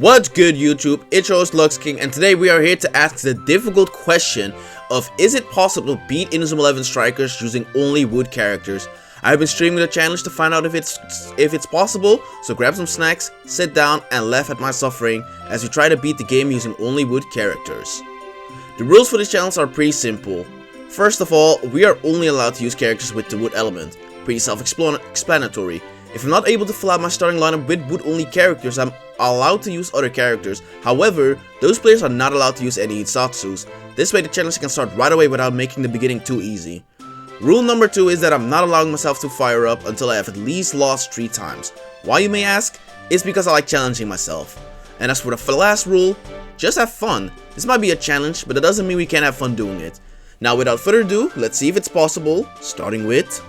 What's good, YouTube? It's your host Lux King, and today we are here to ask the difficult question of is it possible to beat Inazuma 11 strikers using only wood characters? I've been streaming the challenge to find out if it's possible, so grab some snacks, sit down and laugh at my suffering as we try to beat the game using only wood characters. The rules for this challenge are pretty simple. First of all, we are only allowed to use characters with the wood element. Pretty self-explanatory. If I'm not able to fill out my starting lineup with wood only characters, I'm allowed to use other characters. However, those players are not allowed to use any Hitsatsus. This way the challenge can start right away without making the beginning too easy. Rule number 2 is that I'm not allowing myself to fire up until I have at least lost 3 times. Why, you may ask? It's because I like challenging myself. And as for the last rule, just have fun. This might be a challenge, but it doesn't mean we can't have fun doing it. Now without further ado, let's see if it's possible, starting with...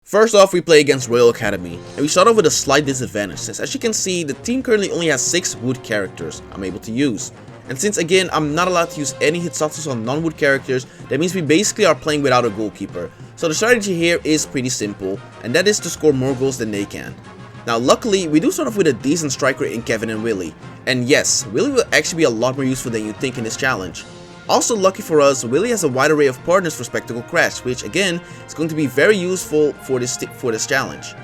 First off, we play against Royal Academy, and we start off with a slight disadvantage since, as you can see, the team currently only has 6 wood characters I'm able to use. And since again, I'm not allowed to use any Hitsatsus on non-wood characters, that means we basically are playing without a goalkeeper. So the strategy here is pretty simple, and that is to score more goals than they can. Now luckily, we do start off with a decent striker in Kevin and Willy. And yes, Willy will actually be a lot more useful than you think in this challenge. Also lucky for us, Willy has a wide array of partners for Spectacle Crash, which again is going to be very useful for this challenge.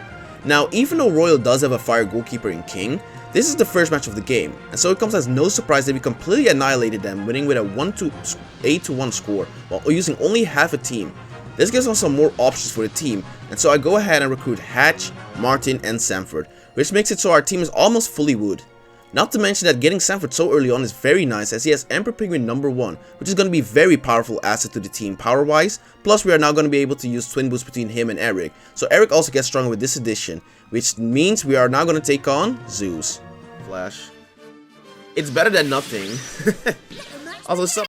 Now even though Royal does have a fire goalkeeper in King, this is the first match of the game, and so it comes as no surprise that we completely annihilated them, winning with a 8-1 score while using only half a team. This gives us some more options for the team, and so I go ahead and recruit Hatch, Martin and Sanford, which makes it so our team is almost fully wood. Not to mention that getting Sanford so early on is very nice, as he has Emperor Penguin number 1, which is going to be a very powerful asset to the team power wise, plus we are now going to be able to use twin boosts between him and Eric, so Eric also gets stronger with this addition, which means we are now going to take on Zeus. Flash. It's better than nothing.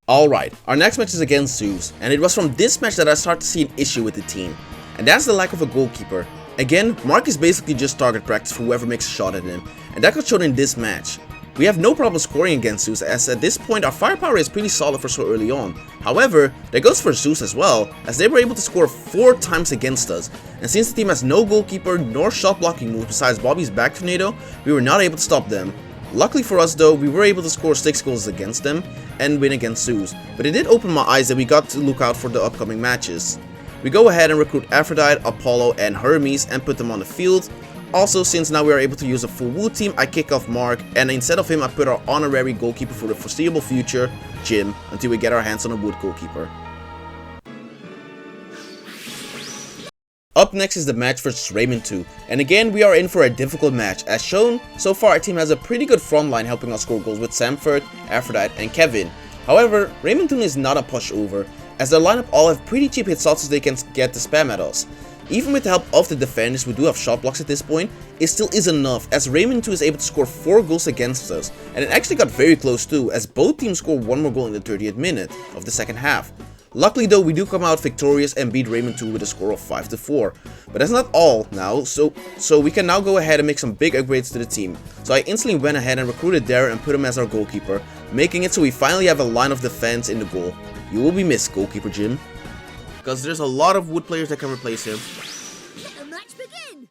Alright, our next match is against Zeus, and it was from this match that I started to see an issue with the team, and that's the lack of a goalkeeper. Again, Mark is basically just target practice for whoever makes a shot at him, and that got shown in this match. We have no problem scoring against Zeus, as at this point our firepower is pretty solid for so early on. However, that goes for Zeus as well, as they were able to score 4 times against us, and since the team has no goalkeeper nor shot blocking moves besides Bobby's back tornado, we were not able to stop them. Luckily for us though, we were able to score 6 goals against them and win against Zeus, but it did open my eyes that we got to look out for the upcoming matches. We go ahead and recruit Aphrodite, Apollo and Hermes and put them on the field. Also, since now we are able to use a full wood team, I kick off Mark, and instead of him I put our honorary goalkeeper for the foreseeable future, Jim, until we get our hands on a wood goalkeeper. Up next is the match versus Raymond 2, and again we are in for a difficult match. As shown, so far our team has a pretty good front line helping us score goals with Sanford, Aphrodite and Kevin. However, Raymond 2 is not a pushover, as their lineup all have pretty cheap Hitsatsus they can get to spam at us. Even with the help of the defenders who do have shot blocks at this point, it still is enough, as Raymond 2 is able to score 4 goals against us, and it actually got very close too, as both teams scored 1 more goal in the 30th minute of the second half. Luckily though, we do come out victorious and beat Raymond 2 with a score of 5-4. But that's not all now, so we can now go ahead and make some big upgrades to the team. So I instantly went ahead and recruited Darren and put him as our goalkeeper, making it so we finally have a line of defense in the goal. You will be missed, goalkeeper Jim, because there's a lot of wood players that can replace him. Let the match begin.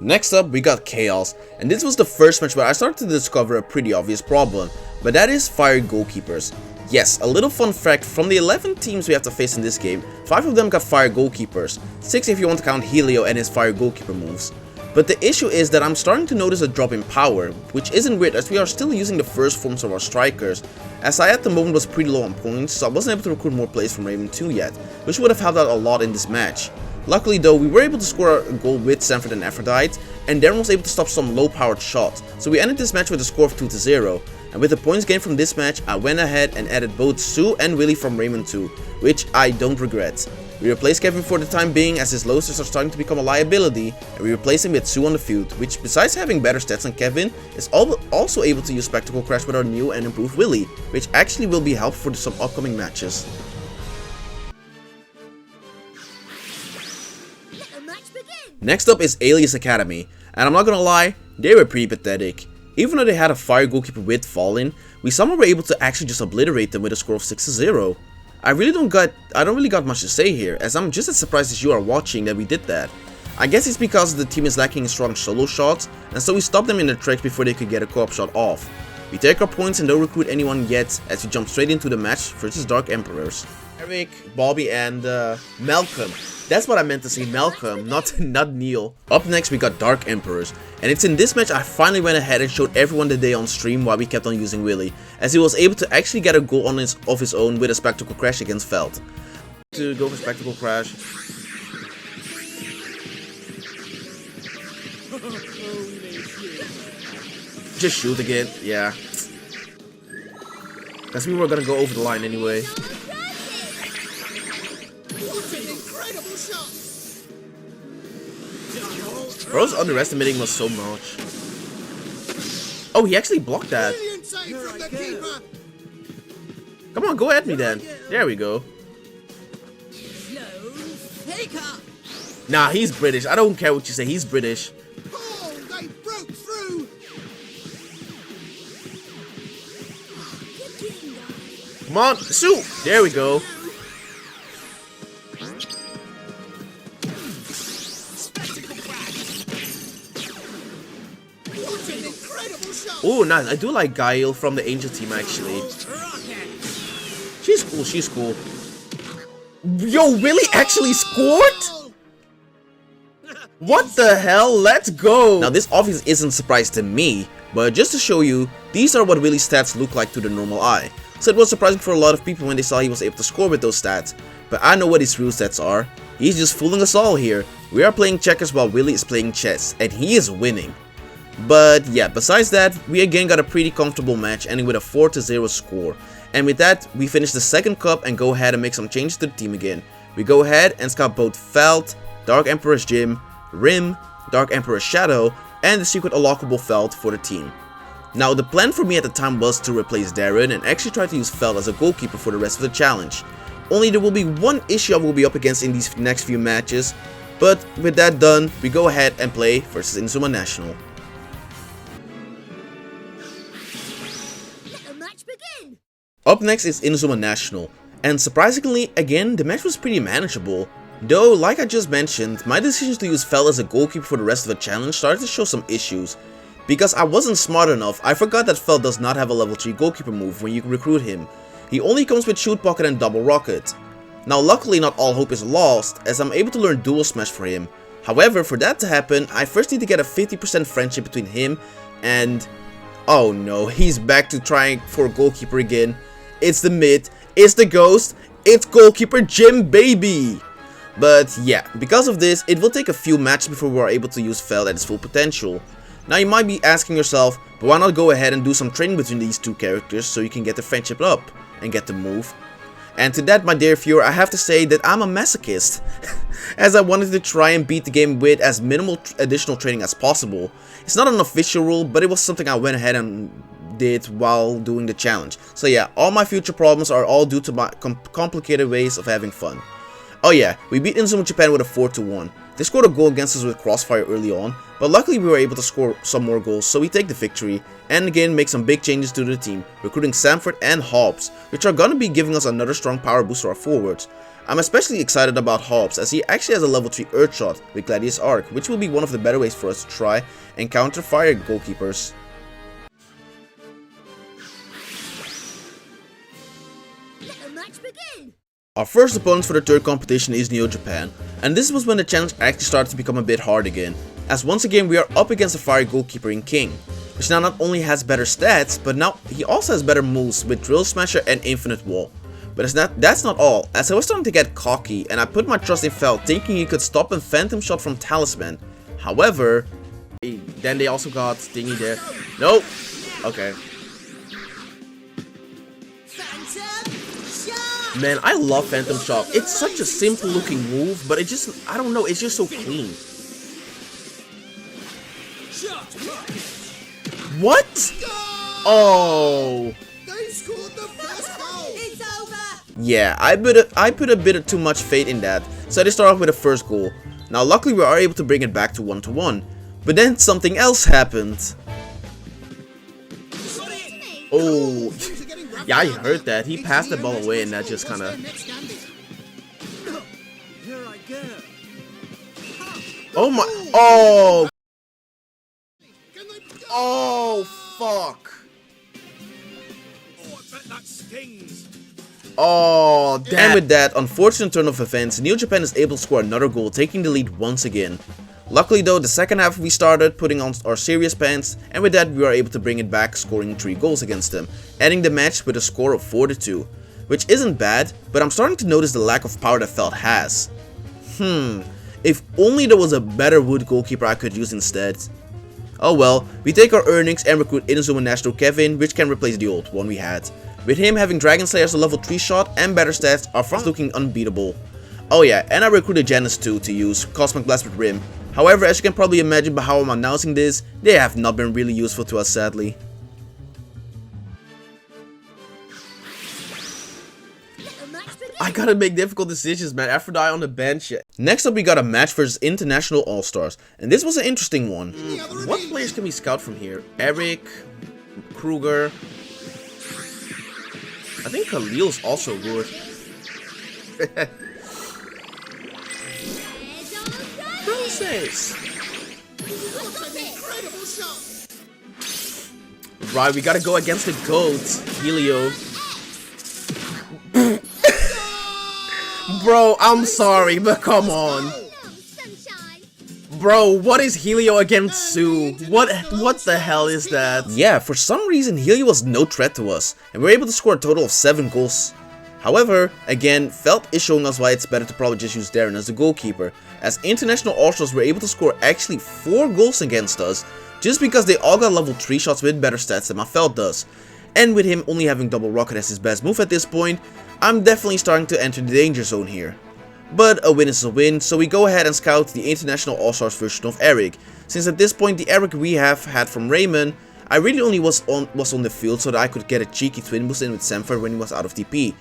Next up, we got Chaos, and this was the first match where I started to discover a pretty obvious problem, but that is fire goalkeepers. Yes, a little fun fact, from the 11 teams we have to face in this game, 5 of them got fire goalkeepers, 6 if you want to count Helio and his fire goalkeeper moves. But the issue is that I'm starting to notice a drop in power, which isn't weird as we are still using the first forms of our strikers, as I at the moment was pretty low on points, so I wasn't able to recruit more plays from Raymond 2 yet, which would have helped out a lot in this match. Luckily though, we were able to score a goal with Sanford and Aphrodite, and Darren was able to stop some low powered shots, so we ended this match with a score of 2-0. And with the points gained from this match, I went ahead and added both Sue and Willy from Raymond 2, which I don't regret. We replaced Kevin for the time being, as his losers are starting to become a liability, and we replaced him with Sue on the field, which besides having better stats than Kevin, is also able to use Spectacle Crash with our new and improved Willy, which actually will be helpful for some upcoming matches. Let the match begin. Next up is Alias Academy, and I'm not gonna lie, they were pretty pathetic. Even though they had a fire goalkeeper with Fallen, we somehow were able to actually just obliterate them with a score of 6-0. I don't really got much to say here, as I'm just as surprised as you are watching that we did that. I guess it's because the team is lacking in strong solo shots, and so we stopped them in their tracks before they could get a co-op shot off. We take our points and don't recruit anyone yet, as we jump straight into the match versus Dark Emperors. Eric, Bobby, and Malcolm. That's what I meant to say, Malcolm, not Neil. Up next we got Dark Emperors, and it's in this match I finally went ahead and showed everyone the day on stream why we kept on using Willy, as he was able to actually get a goal of his own with a Spectacle Crash against Feld. To go for Spectacle Crash. Just shoot again, yeah. Because we were gonna go over the line anyway. Bro's underestimating us so much. Oh, he actually blocked that. Come on, go at me then. There we go. Nah, he's British. I don't care what you say. He's British. Come on, shoot! There we go. Oh, nice. I do like Gail from the Angel team, actually. She's cool, she's cool. Yo, Willy actually scored? What the hell? Let's go! Now, this obviously isn't a surprise to me, but just to show you, these are what Willy's stats look like to the normal eye. So it was surprising for a lot of people when they saw he was able to score with those stats, but I know what his real stats are. He's just fooling us all here. We are playing checkers while Willy is playing chess, and he is winning. But yeah, besides that, we again got a pretty comfortable match, ending with a 4-0 score. And with that, we finish the second cup and go ahead and make some changes to the team again. We go ahead and scout both Feld, Dark Emperor's Gym, Rim, Dark Emperor's Shadow, and the secret unlockable Feld for the team. Now, the plan for me at the time was to replace Darren and actually try to use Feld as a goalkeeper for the rest of the challenge. Only there will be one issue I will be up against in these next few matches, but with that done, we go ahead and play versus Inazuma National. Let the match begin. Up next is Inazuma National, and surprisingly, again, the match was pretty manageable. Though, like I just mentioned, my decision to use Feld as a goalkeeper for the rest of the challenge started to show some issues. Because I wasn't smart enough, I forgot that Feld does not have a level 3 goalkeeper move when you recruit him. He only comes with Shoot Pocket and Double Rocket. Now luckily not all hope is lost, as I'm able to learn Dual Smash for him. However, for that to happen, I first need to get a 50% friendship between him and... oh no, he's back to trying for a goalkeeper again. It's the mid, it's the ghost, it's goalkeeper Jim, baby! But yeah, because of this, it will take a few matches before we are able to use Feld at his full potential. Now you might be asking yourself, but why not go ahead and do some training between these two characters so you can get the friendship up and get the move? And to that, my dear viewer, I have to say that I'm a masochist, as I wanted to try and beat the game with as minimal additional training as possible. It's not an official rule, but it was something I went ahead and did while doing the challenge. So yeah, all my future problems are all due to my complicated ways of having fun. Oh yeah, we beat Inazuma Japan with a 4-1. They scored a goal against us with Crossfire early on, but luckily we were able to score some more goals, so we take the victory, and again make some big changes to the team, recruiting Sanford and Hobbs, which are gonna be giving us another strong power boost to our forwards. I'm especially excited about Hobbs, as he actually has a level 3 Earth Shot with Gladius Arc, which will be one of the better ways for us to try and counter fire goalkeepers. Let the match begin. Our first opponent for the third competition is Neo Japan, and this was when the challenge actually started to become a bit hard again, as once again we are up against a fire goalkeeper in King, which now not only has better stats, but now he also has better moves with Drill Smasher and Infinite Wall. But that's not all, as I was starting to get cocky and I put my trust in Feld thinking he could stop a Phantom Shot from Talisman. However, then they also got Stingy there. Nope. Okay. Man, I love Phantom Shot. It's such a simple looking move, but it just, I don't know, it's just so clean. What? Oh. They scored the first goal. It's over. Yeah, I put a bit of too much faith in that, so they start off with the first goal. Now luckily we are able to bring it back to 1-1, but then something else happened. Oh, Yeah, I heard that. He passed the ball away and that just kind of... Here I go. Oh my... Oh! Can they... Oh, fuck. Oh, I bet that stings. Oh, damn. And with that unfortunate turn of events, New Japan is able to score another goal, taking the lead once again. Luckily though, the second half we started putting on our serious pants, and with that we were able to bring it back, scoring 3 goals against them, ending the match with a score of 4-2. Which isn't bad, but I'm starting to notice the lack of power that Felt has. If only there was a better wood goalkeeper I could use instead. Oh well, we take our earnings and recruit Inazuma National Kevin, which can replace the old one we had. With him having Dragon Slayer as a level 3 shot and better stats, our front looking unbeatable. Oh yeah, and I recruited Janice too to use Cosmic Blast with Rim. However, as you can probably imagine by how I'm announcing this, they have not been really useful to us sadly. Let the match begin. I gotta make difficult decisions, man, after die on the bench. Next up we got a match versus International All-Stars, and this was an interesting one. What players can we scout from here? Eric, Kruger... I think Khalil's also good. Princess! What an incredible shot. Right, we gotta go against the GOAT, Helio. Bro, I'm sorry, but come on. No, sunshine. Bro, what is Helio against Sue? What the hell is that? Yeah, for some reason Helio was no threat to us, and we were able to score a total of 7 goals. However, again, Felt is showing us why it's better to probably just use Darren as the goalkeeper, as International All-Stars were able to score actually 4 goals against us, just because they all got level 3 shots with better stats than my Felt does. And with him only having Double Rocket as his best move at this point, I'm definitely starting to enter the danger zone here. But a win is a win, so we go ahead and scout the International All-Stars version of Eric, since at this point the Eric we have had from Raymond, I really only was on the field so that I could get a cheeky twin boost in with Sanford when he was out of TP.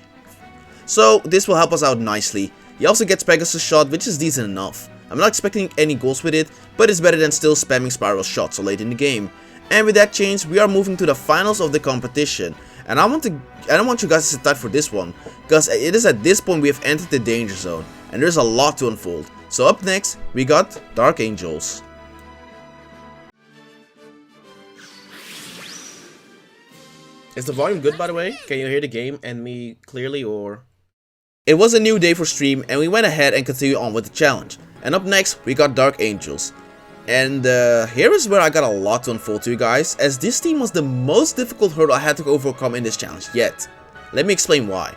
So this will help us out nicely. He also gets Pegasus shot, which is decent enough. I'm not expecting any goals with it, but it's better than still spamming Spiral shots so late in the game. And with that change, we are moving to the finals of the competition. And I don't want you guys to sit tight for this one, because it is at this point we have entered the danger zone, and there's a lot to unfold. So up next, we got Dark Angels. Is the volume good, by the way? Can you hear the game and me clearly, or...? It was a new day for stream, and we went ahead and continued on with the challenge. And up next, we got Dark Angels. And here is where I got a lot to unfold to you guys, as this team was the most difficult hurdle I had to overcome in this challenge yet. Let me explain why.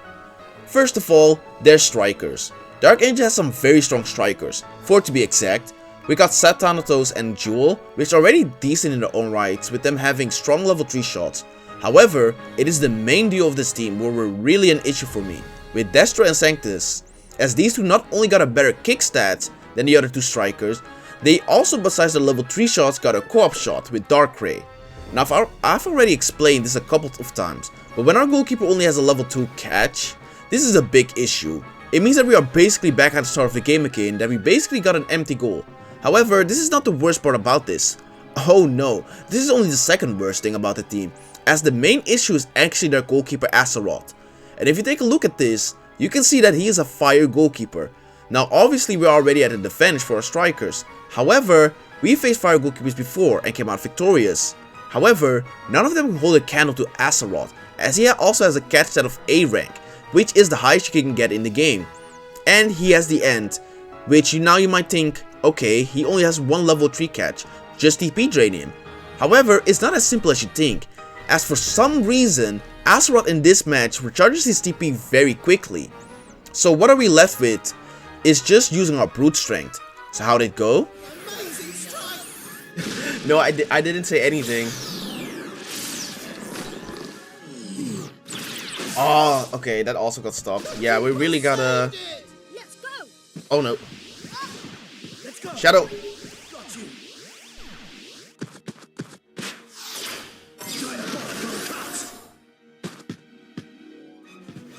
First of all, their strikers. Dark Angel has some very strong strikers. 4 to be exact. We got Satanatos and Jewel, which are already decent in their own rights, with them having strong level 3 shots. However, it is the main duo of this team where were really an issue for me, with Destro and Sanctus, as these two not only got a better kick stats than the other 2 strikers, they also, besides the level 3 shots, got a co-op shot with Darkrai. Now I've already explained this a couple of times, but when our goalkeeper only has a level 2 catch, this is a big issue. It means that we are basically back at the start of the game again, that we basically got an empty goal. However, this is not the worst part about this. Oh no, this is only the second worst thing about the team, as the main issue is actually their goalkeeper Azeroth. And if you take a look at this, you can see that he is a fire goalkeeper. Now obviously we are already at an advantage for our strikers. However, we faced fire goalkeepers before and came out victorious. However, none of them can hold a candle to Azeroth, as he also has a catch stat of A rank, which is the highest you can get in the game. And he has the end, which now you might think, okay, he only has 1 level 3 catch, just TP drain him. However, it's not as simple as you think, as for some reason, Azeroth in this match recharges his TP very quickly. So what are we left with is just using our brute strength. So how'd it go? Amazing strike. No, I didn't say anything. Oh, okay, that also got stopped. Yeah, we really gotta... Let's go. Oh no. Let's go. Shadow. Got you.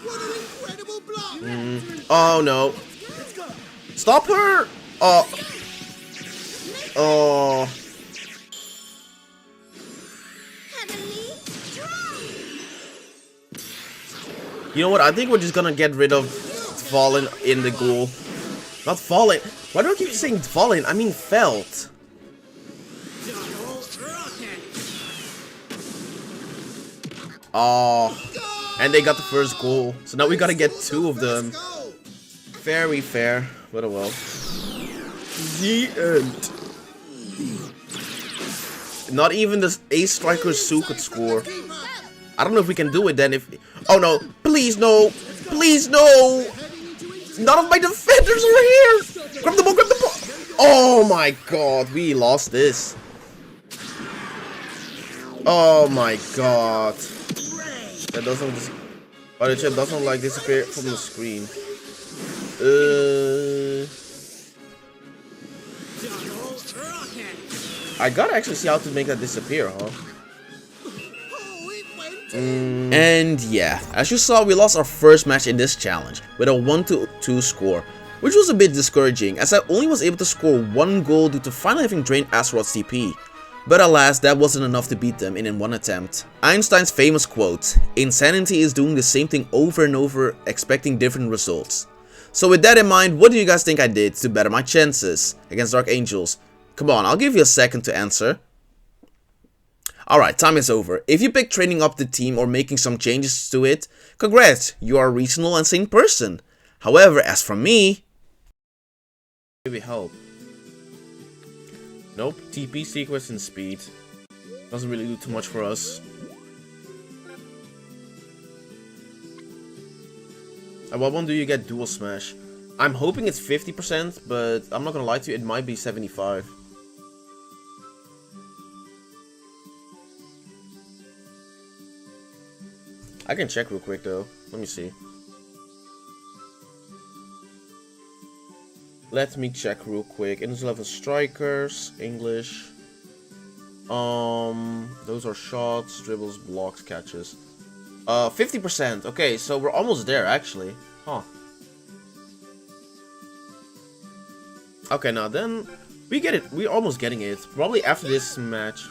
What an incredible block. Oh no. Let's go. Stop her! Oh. Oh. Heavenly draw. You know what? I think we're just gonna get rid of Fallen in the goal. Not Fallen. Why do I keep saying Fallen? I mean Felt. Oh, and they got the first goal. So now we gotta get 2 of them. Very fair, but oh well. The end. Not even the ace striker Sue could score. I don't know if we can do it then. If oh no, please no, please no. None of my defenders are here. Grab the ball, grab the ball. Oh my god, we lost this. Oh my god. That doesn't. Oh, the chat doesn't like disappear from the screen. I gotta actually see how to make that disappear, huh? And yeah, as you saw, we lost our first match in this challenge with a 1-2 score, which was a bit discouraging as I only was able to score 1 goal due to finally having drained Azeroth's TP. But alas, that wasn't enough to beat them in one attempt. Einstein's famous quote, "Insanity is doing the same thing over and over, expecting different results." So with that in mind, what do you guys think I did to better my chances against Dark Angels? Come on, I'll give you a second to answer. Alright, time is over. If you pick training up the team or making some changes to it, congrats, you are a reasonable and sane person. However, as for me... Maybe help. Nope, TP sequence and speed. Doesn't really do too much for us. At what one do you get dual smash? I'm hoping it's 50%, but I'm not gonna lie to you, it might be 75. I can check real quick though. Let me see. Let me check real quick. Inazuma level strikers, English. Those are shots, dribbles, blocks, catches. 50%. Okay, so we're almost there actually. Huh. Okay, now then we get it. We're almost getting it. Probably after this match.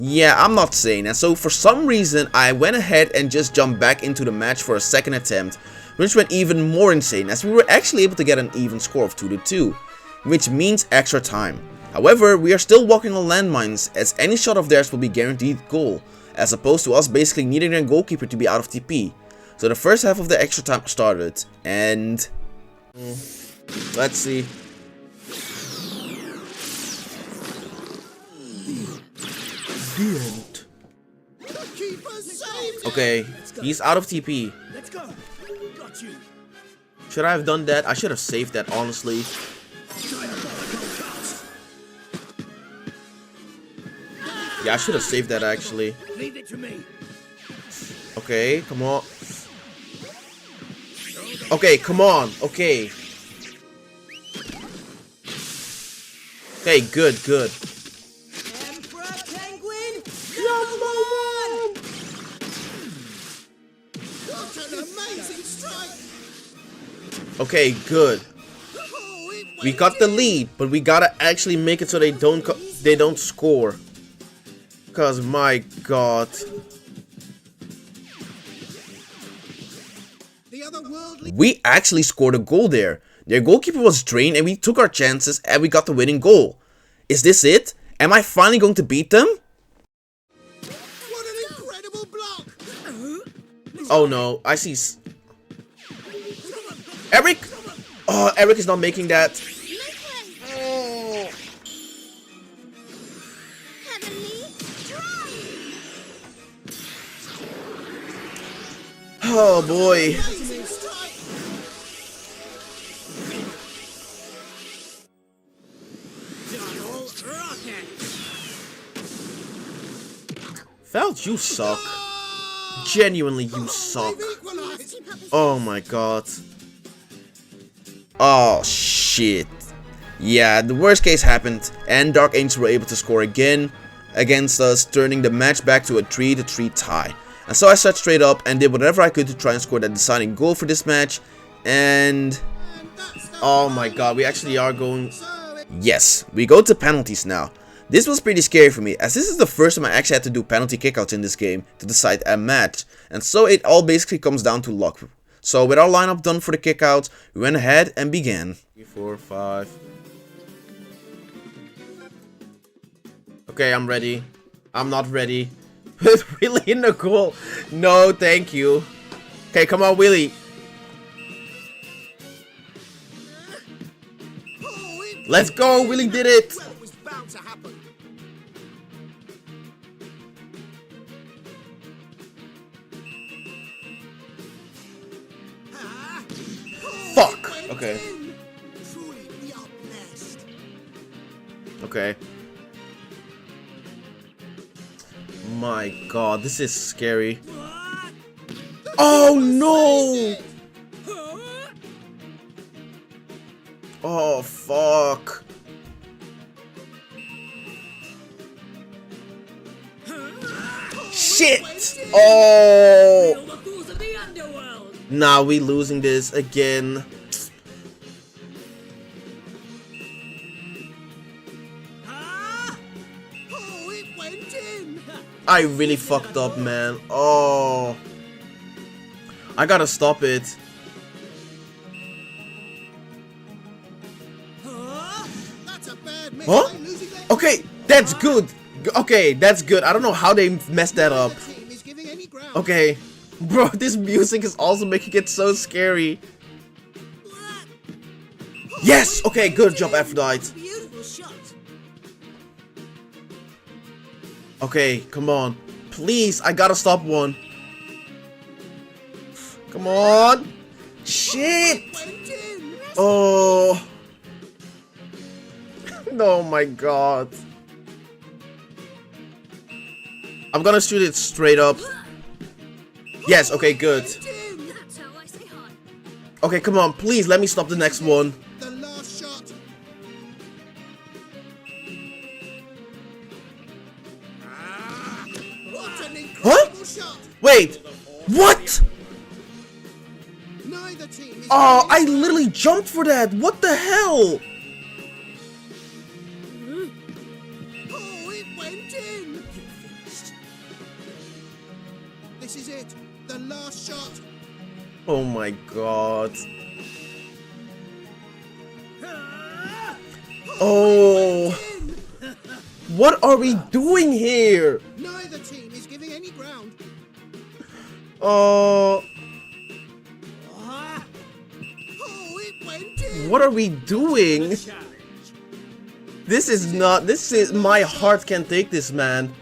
Yeah, I'm not saying that. So for some reason, I went ahead and just jumped back into the match for a second attempt, which went even more insane as we were actually able to get an even score of 2-2, which means extra time. However, we are still walking on landmines as any shot of theirs will be guaranteed goal, as opposed to us basically needing a goalkeeper to be out of TP. So the first half of the extra time started, and let's see. The end. Okay, he's out of TP. Let's go. Got you. Should I have done that? I should have saved that, honestly. Yeah, I should have saved that actually. Leave it to me. Okay, come on. Okay, come on. Okay. Okay, good, good. Okay, good. We got the lead, but we gotta actually make it so they don't score. Cause my god. We actually scored a goal there. Their goalkeeper was drained and we took our chances and we got the winning goal. Is this it? Am I finally going to beat them? What an incredible block! Oh no, I see. Eric! Oh, Eric is not making that. Oh. Oh boy. Felt, you suck. Genuinely, you suck. Oh my god. Oh shit. Yeah, the worst case happened, and Dark Angels were able to score again against us, turning the match back to a 3-3 tie. And so I sat straight up and did whatever I could to try and score that deciding goal for this match. And oh my god, we actually are going. Yes, we go to penalties now. This was pretty scary for me, as this is the first time I actually had to do penalty kickouts in this game to decide a match, And so it all basically comes down to luck. So with our lineup done for the kickouts, we went ahead and began. 3, 4, 5. Okay, I'm ready. I'm not ready. Willie in the goal. No, thank you. Okay, come on, Willie. Let's go, Willie did it. Well, it was bound to happen. Fuck. Okay. Truly, we are blessed. Okay. My god, this is scary. Oh no! Oh fuck. Shit! Oh! Nah, we losing this again. Oh, it went in. I really fucked up, man. Oh. I gotta stop it. That's a bad miss. Huh? I'm losing that. Okay, that's good. Okay, that's good. I don't know how they messed that up. The team is giving any ground. Okay. Bro, this music is also making it so scary. Yes! Okay, good job, Aphrodite. Beautiful shot. Okay, come on. Please, I gotta stop one. Come on. Shit! Went in. Oh. Oh my god. I'm gonna shoot it straight up. Yes, okay, good. Went in. That's how I say hi. Okay, come on, please let me stop the next one. The last shot. What an incredible shot. Wait, what? Neither team is Oh, giving I literally jumped for that. What the hell? Oh, it went in. This is it. The last shot. Oh my god. Oh. What are we doing here? Neither team is giving any ground. Oh. Oh, it went in. What are we doing? This is my heart can't take this, man.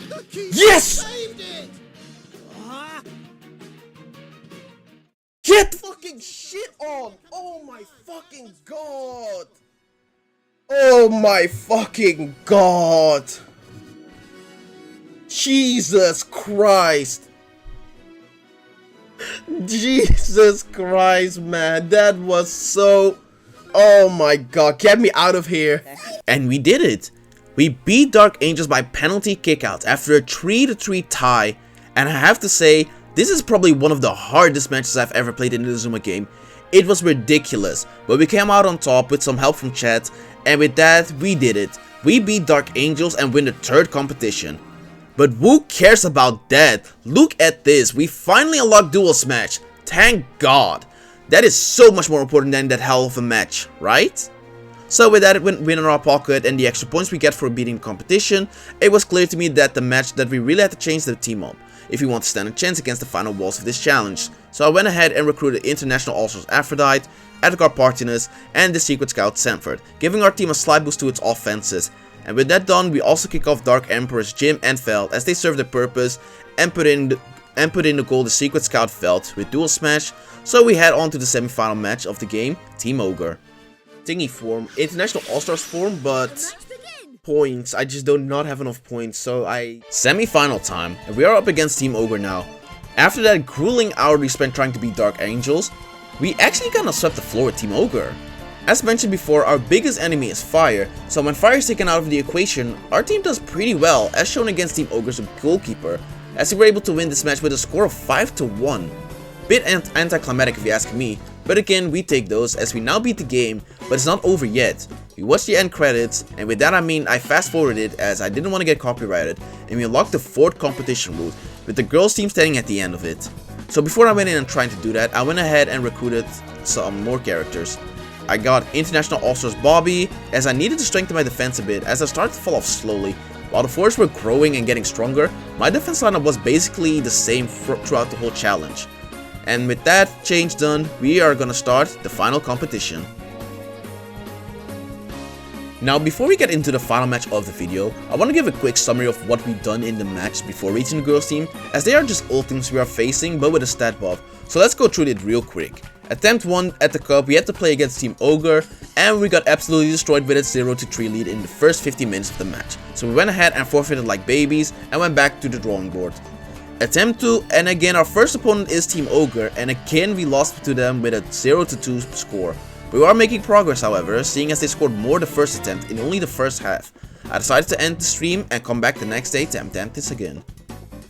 The keeper Yes! saved it. Get fucking shit on! Oh my fucking god! Oh my fucking god! Jesus Christ! Jesus Christ, man, that was so... Oh my god, get me out of here! And we did it! We beat Dark Angels by penalty kickouts after a 3-3 tie, and I have to say, this is probably one of the hardest matches I've ever played in the Inazuma game. It was ridiculous, but we came out on top with some help from chat, and with that, we did it. We beat Dark Angels and win the third competition. But who cares about that? Look at this, we finally unlocked Dual Smash. Thank God. That is so much more important than that hell of a match, right? So with that win in our pocket and the extra points we get for beating the competition, it was clear to me that the match that we really had to change the team up if we want to stand a chance against the final walls of this challenge. So I went ahead and recruited International All-Stars Aphrodite, Edgar Partinus, and the Secret Scout Sanford, giving our team a slight boost to its offenses. And with that done, we also kick off Dark Emperors Jim and Veld as they serve their purpose and put in the goal the Secret Scout Veld with Dual Smash. So we head on to the semi-final match of the game, Team Ogre. Thingy form, International All-Stars form, but Match begin. points, I just do not have enough points, so Semi-final time, and we are up against Team Ogre now. After that grueling hour we spent trying to beat Dark Angels, we actually kinda swept the floor with Team Ogre. As mentioned before, our biggest enemy is fire, so when fire is taken out of the equation, our team does pretty well, as shown against Team Ogre's goalkeeper, as we were able to win this match with a score of 5-1. Bit anticlimactic if you ask me, but again we take those as we now beat the game, but it's not over yet. We watched the end credits, and with that I mean I fast forwarded as I didn't want to get copyrighted, and we unlocked the 4th competition route with the girls team standing at the end of it. So before I went in and trying to do that, I went ahead and recruited some more characters. I got International All-Stars Bobby, as I needed to strengthen my defense a bit as I started to fall off slowly. While the forests were growing and getting stronger, my defense lineup was basically the same throughout the whole challenge. And with that change done, we are gonna start the final competition. Now before we get into the final match of the video, I want to give a quick summary of what we've done in the match before reaching the girls team, as they are just old teams we are facing but with a stat buff, so let's go through it real quick. Attempt 1 at the cup, we had to play against Team Ogre, and we got absolutely destroyed with its 0-3 lead in the first 50 minutes of the match, so we went ahead and forfeited like babies and went back to the drawing board. Attempt 2, and again our first opponent is Team Ogre, and again we lost to them with a 0-2 score. We are making progress however, seeing as they scored more the first attempt in only the first half. I decided to end the stream and come back the next day to attempt this again.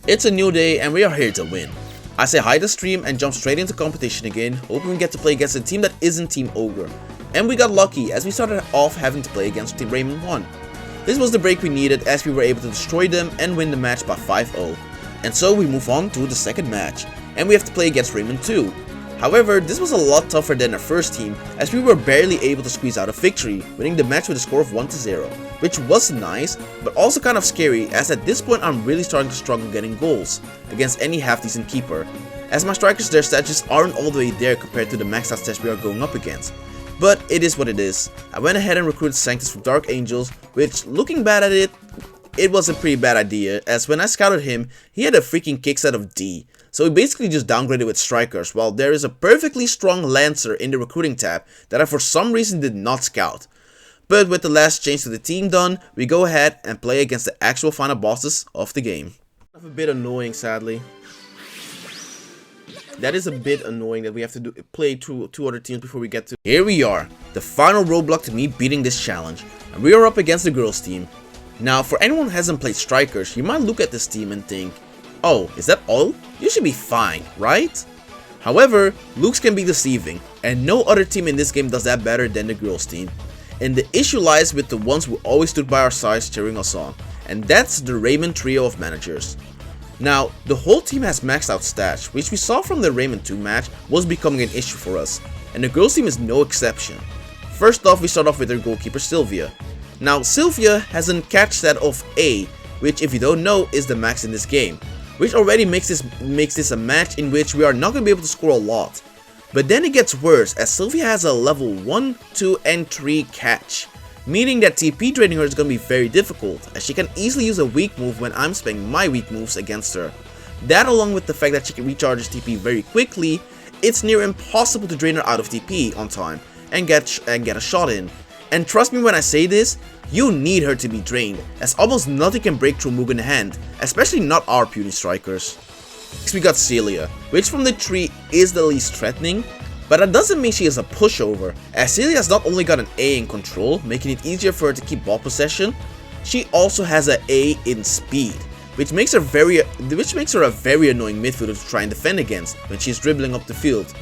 It's a new day and we are here to win. I say hi to stream and jump straight into competition again, hoping we get to play against a team that isn't Team Ogre. And we got lucky as we started off having to play against Team Raymond 1. This was the break we needed as we were able to destroy them and win the match by 5-0. And so we move on to the second match, and we have to play against Raymond 2. However, this was a lot tougher than our first team, as we were barely able to squeeze out a victory, winning the match with a score of 1-0, which was nice, but also kind of scary, as at this point I'm really starting to struggle getting goals against any half-decent keeper, as my strikers, their stats just aren't all the way there compared to the maxed out stats we are going up against. But it is what it is. I went ahead and recruited Sanctus from Dark Angels, which, looking back at it, it was a pretty bad idea, as when I scouted him, he had a freaking kick set of D. So we basically just downgraded with strikers, while there is a perfectly strong Lancer in the recruiting tab that I for some reason did not scout. But with the last change to the team done, we go ahead and play against the actual final bosses of the game. A bit annoying, sadly. That is a bit annoying that we have to play two other teams before we get to... Here we are, the final roadblock to me beating this challenge, and we are up against the girls team. Now, for anyone who hasn't played strikers, you might look at this team and think, oh, is that all? You should be fine, right? However, looks can be deceiving, and no other team in this game does that better than the girls team. And the issue lies with the ones who always stood by our sides cheering us on, and that's the Raymond trio of managers. Now, the whole team has maxed out stats, which we saw from the Raymond 2 match was becoming an issue for us, and the girls team is no exception. First off, we start off with their goalkeeper Sylvia. Now, Sylvia has a catch stat of A, which if you don't know is the max in this game, which already makes this a match in which we are not going to be able to score a lot. But then it gets worse, as Sylvia has a level 1, 2 and 3 catch, meaning that TP draining her is going to be very difficult, as she can easily use a weak move when I'm spamming my weak moves against her. That, along with the fact that she can recharge TP very quickly, it's near impossible to drain her out of TP on time and get a shot in. And trust me when I say this, you need her to be drained, as almost nothing can break through Mugen hand, especially not our puny strikers. Next we got Celia, which from the tree is the least threatening, but that doesn't mean she is a pushover, as Celia has not only got an A in control, making it easier for her to keep ball possession, she also has an A in speed, which makes her a very annoying midfielder to try and defend against when she's dribbling up the field.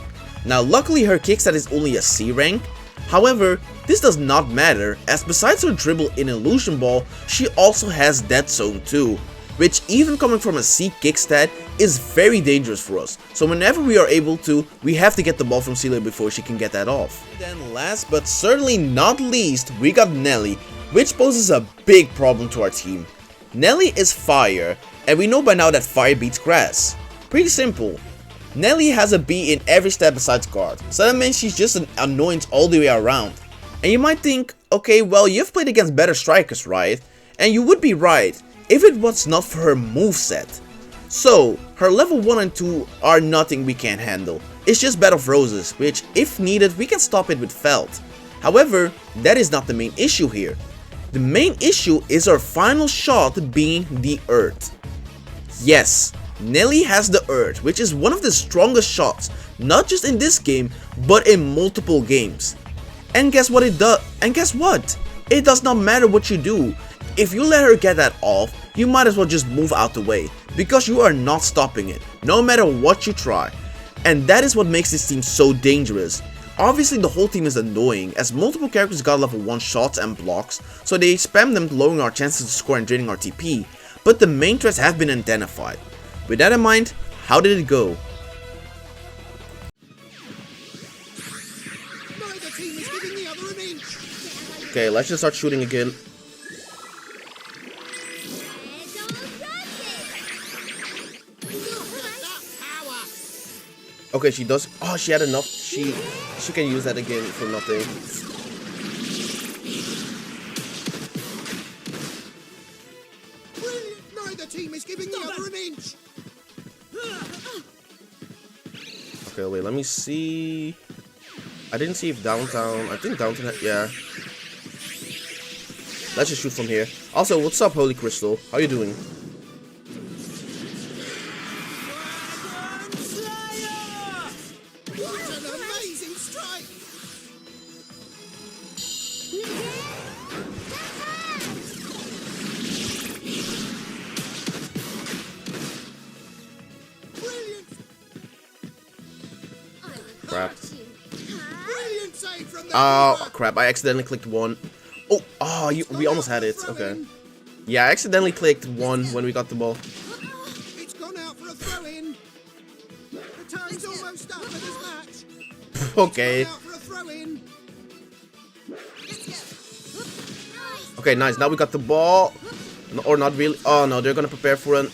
Now luckily her kickstat is only a C rank. However, this does not matter, as besides her dribble in Illusion Ball, she also has Dead Zone too, which even coming from a C kickstat is very dangerous for us, so whenever we are able to, we have to get the ball from Celia before she can get that off. Then last but certainly not least, we got Nelly, which poses a big problem to our team. Nelly is fire, and we know by now that fire beats grass. Pretty simple. Nelly has a B in every stat besides guard, so that means she's just an annoyance all the way around. And you might think, okay, well you've played against better strikers, right? And you would be right, if it was not for her moveset. So, her level 1 and 2 are nothing we can't handle. It's just Bed of Roses, which if needed we can stop it with Felt. However, that is not the main issue here. The main issue is her final shot being the Earth. Yes, Nelly has the Earth, which is one of the strongest shots, not just in this game, but in multiple games. And guess what it does? And guess what? It does not matter what you do. If you let her get that off, you might as well just move out the way, because you are not stopping it, no matter what you try. And that is what makes this team so dangerous. Obviously the whole team is annoying, as multiple characters got level 1 shots and blocks, so they spam them, lowering our chances to score and draining our TP, but the main threats have been identified. With that in mind, how did it go? Neither team is giving the other an inch. Okay, let's just start shooting again. That power. Okay, she does. Oh, she had enough. She can use that again for nothing. Brilliant. Neither team is giving the other an inch. Okay, wait, let me see. I didn't see if downtown. I think downtown. Yeah. Let's just shoot from here. Also, what's up, Holy Crystal? How you doing? What an amazing strike. Brilliant. Crap. Brilliant save from the Oh, keeper. crap. I accidentally clicked 1. Oh, we almost had it. Okay. Yeah, I accidentally clicked 1 when we got the ball. It's gone out for a throw-in. The time's almost up for this match. Okay. Gone out for a throw-in. Okay, nice. Now we got the ball. No, or not really. Oh, no. They're going to prepare for it.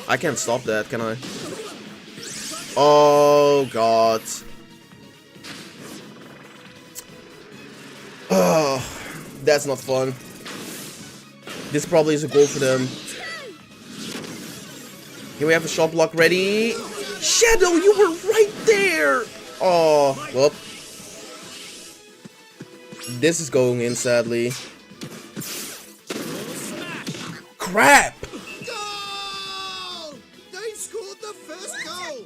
I can't stop that, can I? Oh, God. Oh, that's not fun. This probably is a goal for them. Here we have a shot block ready. Shadow, you were right there. Oh, well. This is going in, sadly. Crap. Goal! They scored the first goal.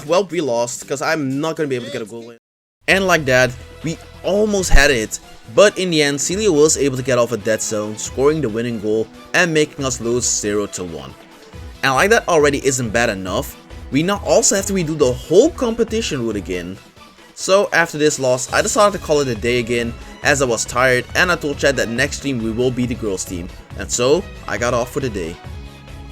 Well, we lost, because I'm not going to be able to get a goal in. And like that, we almost had it. But in the end, Celia was able to get off a dead zone, scoring the winning goal and making us lose 0-1. And like that already isn't bad enough, we now also have to redo the whole competition route again. So after this loss, I decided to call it a day again, as I was tired, and I told Chad that next stream we will be the girls team. And so, I got off for the day.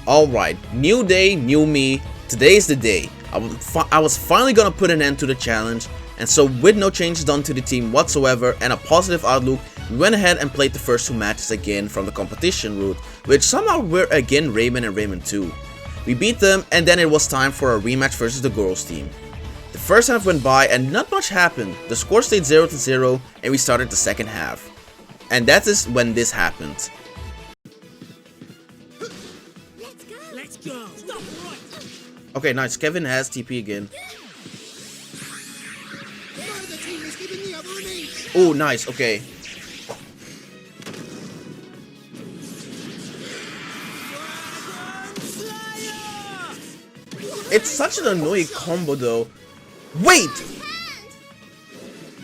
Alright, new day, new me. Today is the day. I was finally gonna put an end to the challenge. And so with no changes done to the team whatsoever and a positive outlook, we went ahead and played the first 2 matches again from the competition route, which somehow were again Raymond and Raymond 2. We beat them, and then it was time for a rematch versus the girls team. The first half went by and not much happened. The score stayed 0-0 and we started the second half. And that is when this happened. Let's go. Stop right. Okay, nice. Kevin has TP again. Neither team is giving the other an inch. Oh, nice. Okay. It's such an annoying combo though. Wait!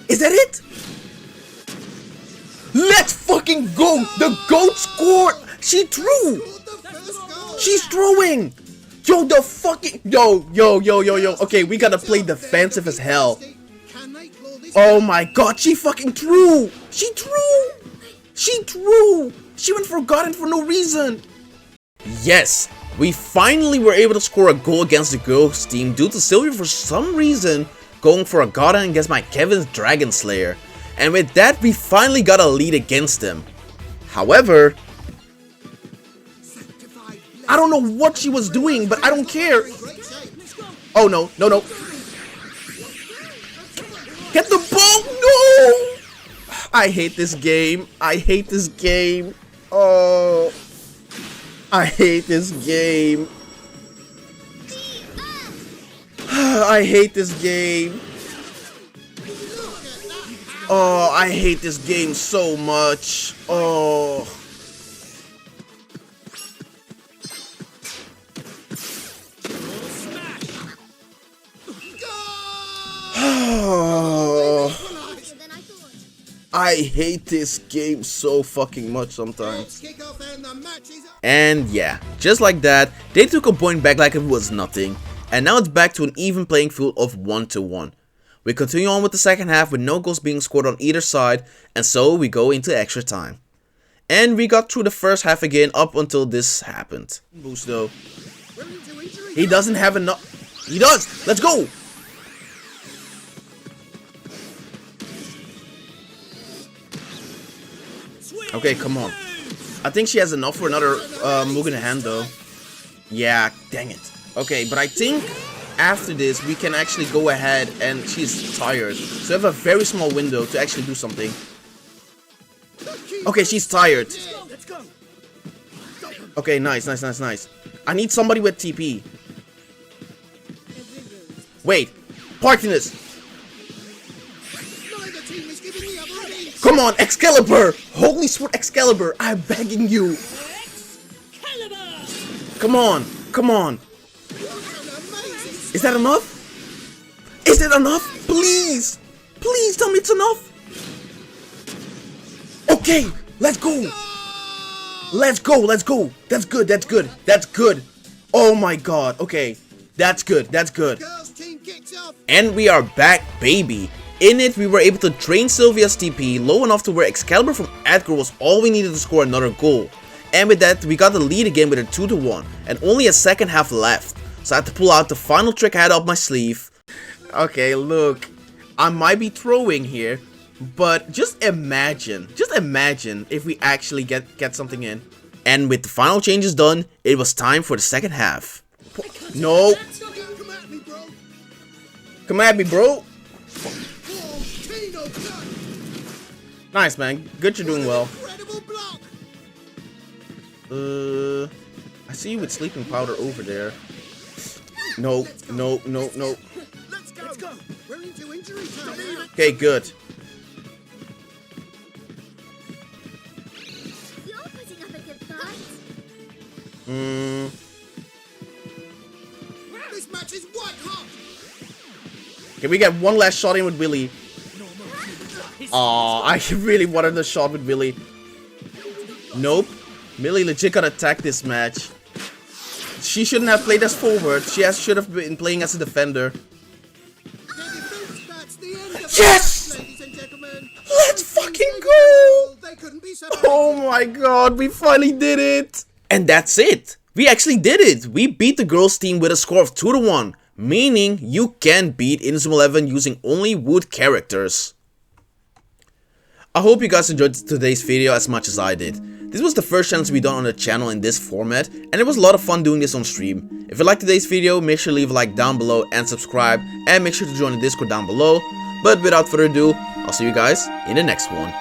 Is that it? Let's fucking go! The goat scored! She threw! Scored the first goal. She's throwing! Yo, the fucking... Yo. Okay, we gotta play defensive as hell. Can they claw this Oh my god, she fucking threw! She threw! She threw! She went for God for no reason! Yes! We finally were able to score a goal against the girls team due to Sylvia for some reason going for a God against my Kevin's Dragon Slayer. And with that, we finally got a lead against them. However, sanctified I don't know what she was doing, but I don't care. great shape. Oh no. Get the ball! No! I hate this game. I hate this game. Oh. I hate this game. I hate this game. Oh, I hate this game so much. Oh. Equalised. Than I thought. I hate this game so fucking much sometimes. Kick off and the match is up. And yeah, just like that, they took a point back like it was nothing. and now it's back to an even playing field of 1-1. We continue on with the second half with no goals being scored on either side, and so we go into extra time. And we got through the first half again up until this happened. Boost though. He doesn't have enough. He does! Let's go! Okay, come on. I think she has enough for another Mugen hand though. Yeah, dang it. Okay, but I think after this we can actually go ahead, and she's tired. So we have a very small window to actually do something. Okay, she's tired. Okay, nice. I need somebody with TP. Wait, Partinus. Come on, Excalibur! Holy sword Excalibur, I'm begging you. Come on. Is that enough? Is it enough? Please! Please tell me it's enough! Okay, let's go! Let's go! That's good! Oh my god, okay. That's good. And we are back, baby! In it, we were able to drain Sylvia's TP low enough to where Excalibur from Edgar was all we needed to score another goal. And with that, we got the lead again with a 2-1, and only a second half left. So I had to pull out the final trick I had up my sleeve. Okay, look, I might be throwing here, but just imagine if we actually get something in. And with the final changes done, it was time for the second half. No. Come at me, bro. Nice, man. Good, you're doing well. I see you with sleeping powder over there. No. Okay, good. This match is white hot. Can we get one last shot in with Willy? Aw, I really wanted the shot with Willy. Nope. Millie legit got attacked this match. She shouldn't have played as forward. She should have been playing as a defender. Yes! Let's fucking go! Oh my god, we finally did it! And that's it! We actually did it! We beat the girls team with a score of 2-1. Meaning you can beat Inazuma 11 using only wood characters. I hope you guys enjoyed today's video as much as I did. This was the first challenge we done on the channel in this format, and it was a lot of fun doing this on stream. If you liked today's video, make sure to leave a like down below and subscribe, and make sure to join the Discord down below. But without further ado, I'll see you guys in the next one.